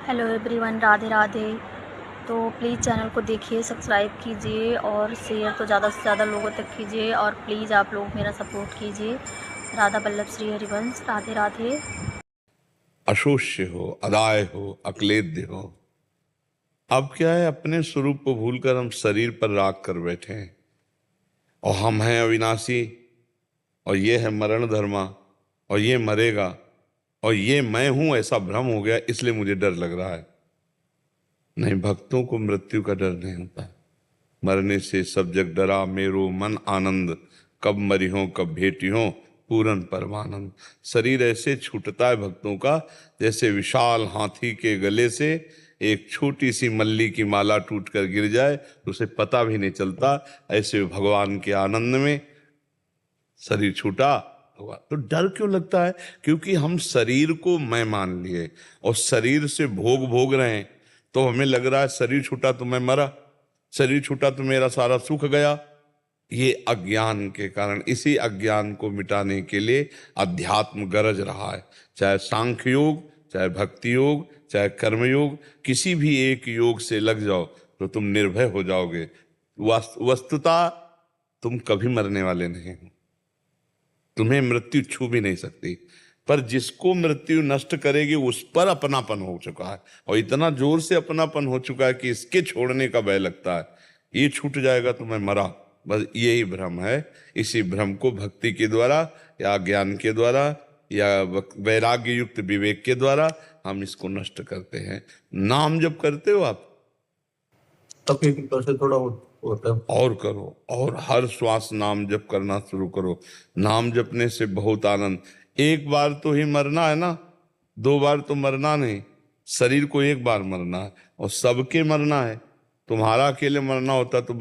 Hello everyone, Radhe Radhe. तो please channel को देखिए, सब्सक्राइब कीजिए और शेयर तो ज़्यादा से ज़्यादा लोगों तक कीजिए और प्लीज़ आप लोग मेरा सपोर्ट कीजिए। राधा बल्लभ श्री हरिवंश, राधे राधे। अशोष्य हो, अदाय हो, अक्लेद्य हो। अब क्या है, अपने स्वरूप को भूलकर हम शरीर पर राग कर बैठे हैं और हम हैं अविनाशी और ये है मरण धर्मा और ये मरेगा और ये मैं हूं, ऐसा भ्रम हो गया, इसलिए मुझे डर लग रहा है। नहीं, भक्तों को मृत्यु का डर नहीं होता। मरने से सब जग डरा, मेरो मन आनंद, कब मरी हो कब भेटी हो, पूरन परमानंद। शरीर ऐसे छूटता है भक्तों का जैसे विशाल हाथी के गले से एक छोटी सी मल्ली की माला टूट कर गिर जाए तो उसे पता भी नहीं चलता। ऐसे भगवान के आनंद में शरीर छूटा हुआ तो डर क्यों लगता है? क्योंकि हम शरीर को मैं मान लिए और शरीर से भोग भोग रहे हैं। तो हमें लग रहा है शरीर छूटा तो मैं मरा, शरीर छूटा तो मेरा सारा सुख गया। ये अज्ञान के कारण, इसी अज्ञान को मिटाने के लिए अध्यात्म गरज रहा है। चाहे सांख्य योग, चाहे भक्ति योग, चाहे कर्म योग, किसी भी एक योग से लग जाओ तो तुम निर्भय हो जाओगे। वस्तुतः तुम कभी मरने वाले नहीं हो, तुम्हें मृत्यु छू भी नहीं सकती। पर जिसको मृत्यु नष्ट करेगी उस पर अपनापन हो चुका है और इतना जोर से अपनापन हो चुका है कि इसके छोड़ने का भय लगता है। ये छूट जाएगा तो मैं मरा, बस यही भ्रम है। इसी भ्रम को भक्ति के द्वारा या ज्ञान के द्वारा या वैराग्य युक्त विवेक के द्वारा हम इसको नष्ट करते हैं। नाम जब करते हो आप तब की कृपा से थोड़ा होता है। और करो, और हर श्वास नाम जप करना शुरू करो। नाम जपने से बहुत आनंद। एक बार तो ही मरना है ना, दो बार तो मरना नहीं। शरीर को एक बार मरना है और सबके मरना है। तुम्हारा अकेले मरना होता तो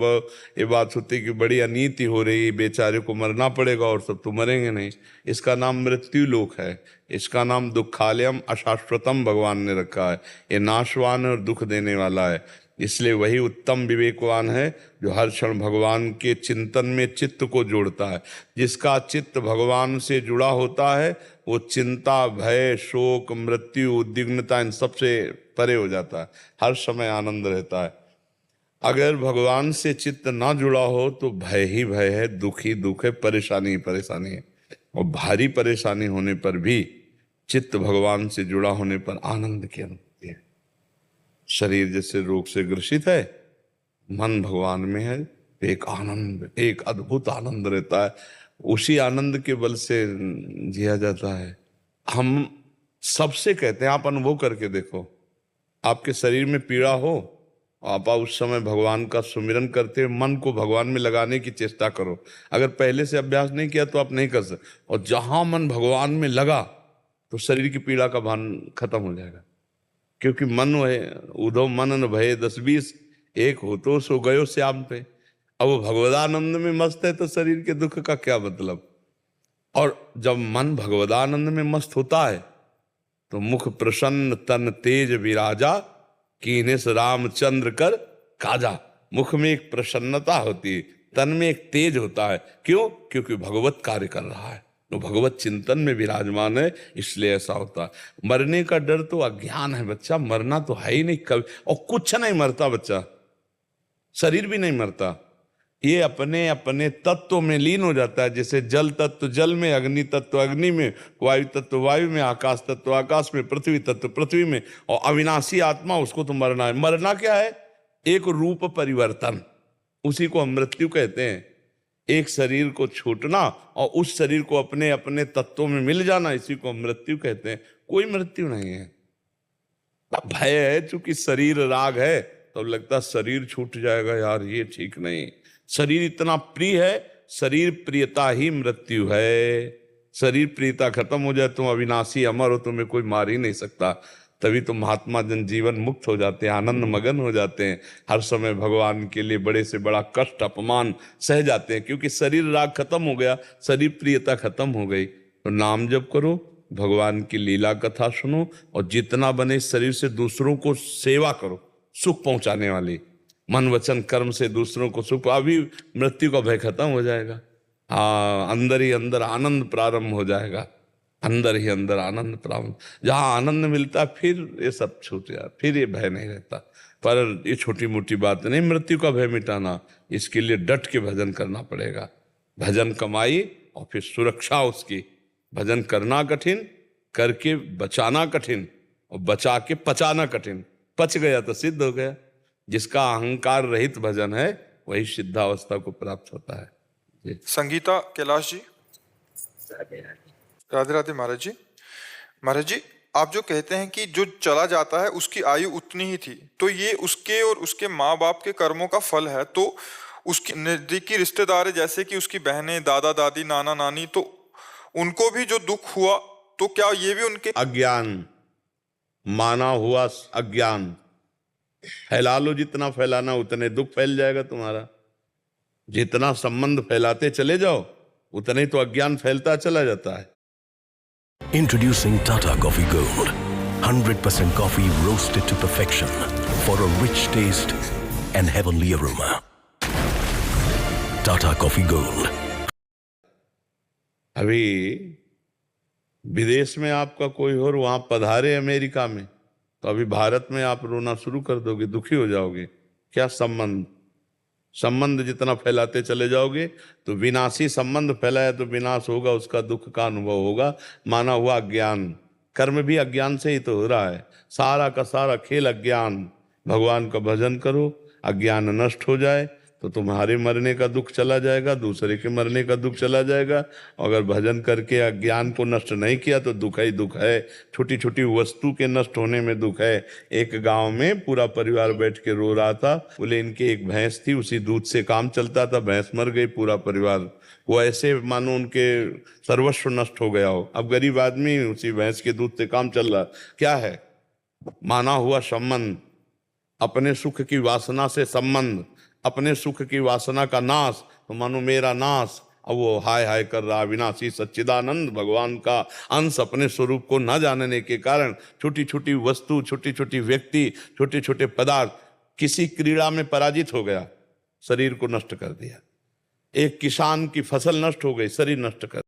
ये बात होती कि बड़ी अनीति हो रही, बेचारे को मरना पड़ेगा और सब तो मरेंगे नहीं। इसका नाम मृत्यु लोक है, इसका नाम दुखालयम अशाश्वतम भगवान ने रखा है। ये नाशवान है और दुख देने वाला है। इसलिए वही उत्तम विवेकवान है जो हर क्षण भगवान के चिंतन में चित्त को जोड़ता है। जिसका चित्त भगवान से जुड़ा होता है वो चिंता, भय, शोक, मृत्यु, उद्विग्नता इन सबसे परे हो जाता है, हर समय आनंद रहता है। अगर भगवान से चित्त ना जुड़ा हो तो भय ही भय है, दुख ही दुख है, परेशानी ही परेशानी है। और भारी परेशानी होने पर भी चित्त भगवान से जुड़ा होने पर आनंद की अनुभूति है। शरीर जैसे रोग से ग्रसित है, मन भगवान में है तो एक आनंद, एक अद्भुत आनंद रहता है। उसी आनंद के बल से जिया जाता है। हम सबसे कहते हैं, आप अनुभव करके देखो। आपके शरीर में पीड़ा हो, आप उस समय भगवान का सुमिरन करते हुए मन को भगवान में लगाने की चेष्टा करो। अगर पहले से अभ्यास नहीं किया तो आप नहीं कर सकते। और जहां मन भगवान में लगा तो शरीर की पीड़ा का भान खत्म हो जाएगा। क्योंकि मन है उधो मन न भय 10-20, एक हो तो सो गयो श्याम पे। अब वो भगवदानंद में मस्त है तो शरीर के दुख का क्या मतलब। और जब मन भगवदानंद में मस्त होता है तो मुख प्रसन्न तन तेज विराजा, कीनेस रामचंद्र कर काजा। मुख में एक प्रसन्नता होती है, तन में एक तेज होता है। क्यों? क्योंकि भगवत कार्य कर रहा है, तो भगवत चिंतन में विराजमान है, इसलिए ऐसा होता है। मरने का डर तो अज्ञान है बच्चा, मरना तो है ही नहीं कभी। और कुछ नहीं मरता बच्चा, शरीर भी नहीं मरता, ये अपने अपने तत्व में लीन हो जाता है। जैसे जल तत्व जल में, अग्नि तत्व अग्नि में, वायु तत्व वायु में, आकाश तत्व आकाश में, पृथ्वी तत्व पृथ्वी में। और अविनाशी आत्मा, उसको तो मरना है। मरना क्या है? एक रूप परिवर्तन, उसी को हम मृत्यु कहते हैं। एक शरीर को छूटना और उस शरीर को अपने अपने तत्वों में मिल जाना, इसी को हम मृत्यु कहते हैं। कोई मृत्यु नहीं है। भय है, चूंकि शरीर राग है तो लगता शरीर छूट जाएगा, यार ये ठीक नहीं। शरीर इतना प्रिय है, शरीर प्रियता ही मृत्यु है। शरीर प्रियता खत्म हो जाए तुम अविनाशी अमर हो, तुम्हें कोई मार ही नहीं सकता। तभी तो महात्मा जन जीवन मुक्त हो जाते हैं, आनंद मगन हो जाते हैं। हर समय भगवान के लिए बड़े से बड़ा कष्ट अपमान सह जाते हैं, क्योंकि शरीर राग खत्म हो गया, शरीर प्रियता खत्म हो गई। तो नाम जप करो, भगवान की लीला कथा सुनो और जितना बने शरीर से दूसरों को सेवा करो, सुख पहुंचाने वाली। मन वचन कर्म से दूसरों को सुख, अभी मृत्यु का भय खत्म हो जाएगा। हाँ, अंदर ही अंदर आनंद प्रारंभ हो जाएगा। अंदर ही अंदर आनंद प्राप्त। जहाँ आनंद मिलता फिर ये सब छूट जाता, फिर ये भय नहीं रहता। पर ये छोटी मोटी बात नहीं मृत्यु का भय मिटाना, इसके लिए डट के भजन करना पड़ेगा। भजन कमाई और फिर सुरक्षा उसकी। भजन करना कठिन, करके बचाना कठिन, और बचा के पचाना कठिन। पच गया तो सिद्ध हो गया। जिसका अहंकार रहित भजन है वही सिद्धावस्था को प्राप्त होता है। जी। संगीता कैलाश जी। राधे राधे महाराज जी। महाराज जी, आप जो कहते हैं कि जो चला जाता है उसकी आयु उतनी ही थी, तो ये उसके और उसके माँ बाप के कर्मों का फल है। तो उसकी नजदीकी रिश्तेदार जैसे कि उसकी बहनें, दादा दादी, नाना नानी, तो उनको भी जो दुख हुआ तो क्या ये भी उनके अज्ञान, माना हुआ अज्ञान। फैला लो, जितना फैलाना उतने दुख फैल जाएगा तुम्हारा। जितना संबंध फैलाते चले जाओ उतने ही तो अज्ञान फैलता चला जाता है। Introducing Tata Coffee Gold. 100% coffee roasted to perfection for a rich taste and heavenly aroma. Tata Coffee Gold. अभी विदेश में आपका कोई और वहां पधारे अमेरिका में, तो अभी भारत में आप रोना शुरू कर दोगे, दुखी हो जाओगे। क्या संबंध? संबंध जितना फैलाते चले जाओगे तो विनाशी संबंध फैलाया तो विनाश होगा, उसका दुख का अनुभव होगा। माना हुआ अज्ञान, कर्म भी अज्ञान से ही तो हो रहा है। सारा का सारा खेल अज्ञान। भगवान का भजन करो, अज्ञान नष्ट हो जाए तो तुम्हारे मरने का दुख चला जाएगा, दूसरे के मरने का दुख चला जाएगा। अगर भजन करके अज्ञान को नष्ट नहीं किया तो दुख ही दुख है। छोटी छोटी वस्तु के नष्ट होने में दुख है। एक गांव में पूरा परिवार बैठ के रो रहा था। बोले इनकी एक भैंस थी, उसी दूध से काम चलता था, भैंस मर गई, पूरा परिवार वो ऐसे मानो उनके सर्वस्व नष्ट हो गया हो। अब गरीब आदमी उसी भैंस के दूध से काम चल रहा। क्या है? माना हुआ संबंध, अपने सुख की वासना से संबंध, अपने सुख की वासना का नाश, तो मानो मेरा नाश। अब वो हाय हाय कर रहा। विनाशी सच्चिदानंद भगवान का अंश अपने स्वरूप को न जानने के कारण छोटी छोटी वस्तु, छोटी छोटी व्यक्ति, छोटे छोटे पदार्थ, किसी क्रीड़ा में पराजित हो गया, शरीर को नष्ट कर दिया। एक किसान की फसल नष्ट हो गई, शरीर नष्ट कर